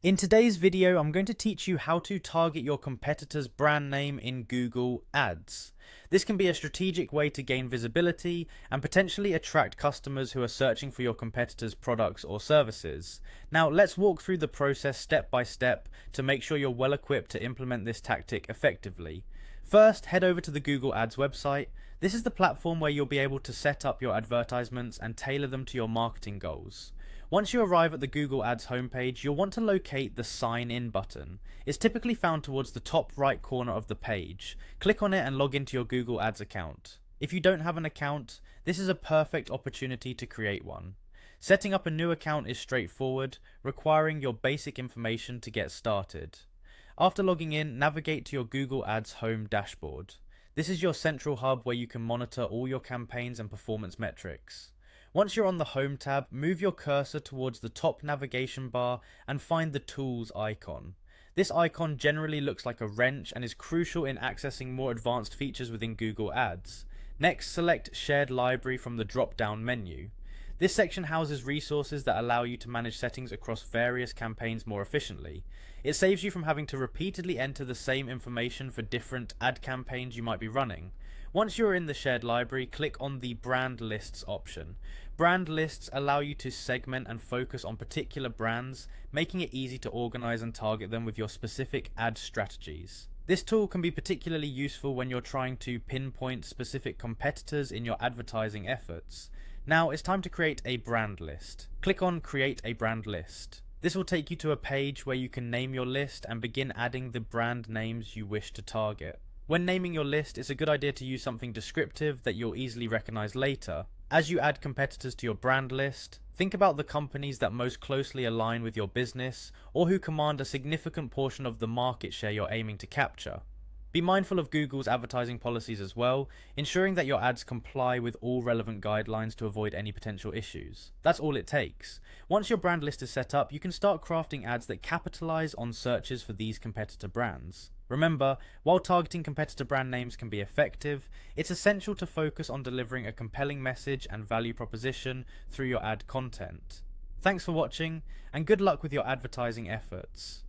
In today's video, I'm going to teach you how to target your competitor's brand name in Google Ads. This can be a strategic way to gain visibility and potentially attract customers who are searching for your competitor's products or services. Now, let's walk through the process step by step to make sure you're well equipped to implement this tactic effectively. First, head over to the Google Ads website. This is the platform where you'll be able to set up your advertisements and tailor them to your marketing goals. Once you arrive at the Google Ads homepage, you'll want to locate the Sign In button. It's typically found towards the top right corner of the page. Click on it and log into your Google Ads account. If you don't have an account, this is a perfect opportunity to create one. Setting up a new account is straightforward, requiring your basic information to get started. After logging in, navigate to your Google Ads home dashboard. This is your central hub where you can monitor all your campaigns and performance metrics. Once you're on the Home tab, move your cursor towards the top navigation bar and find the Tools icon. This icon generally looks like a wrench and is crucial in accessing more advanced features within Google Ads. Next, select Shared Library from the drop-down menu. This section houses resources that allow you to manage settings across various campaigns more efficiently. It saves you from having to repeatedly enter the same information for different ad campaigns you might be running. Once you're in the shared library, click on the Brand Lists option. Brand lists allow you to segment and focus on particular brands, making it easy to organize and target them with your specific ad strategies. This tool can be particularly useful when you're trying to pinpoint specific competitors in your advertising efforts. Now it's time to create a brand list. Click on Create a Brand List. This will take you to a page where you can name your list and begin adding the brand names you wish to target. When naming your list, it's a good idea to use something descriptive that you'll easily recognize later. As you add competitors to your brand list, think about the companies that most closely align with your business or who command a significant portion of the market share you're aiming to capture. Be mindful of Google's advertising policies as well, ensuring that your ads comply with all relevant guidelines to avoid any potential issues. That's all it takes. Once your brand list is set up, you can start crafting ads that capitalize on searches for these competitor brands. Remember, while targeting competitor brand names can be effective, it's essential to focus on delivering a compelling message and value proposition through your ad content. Thanks for watching, and good luck with your advertising efforts.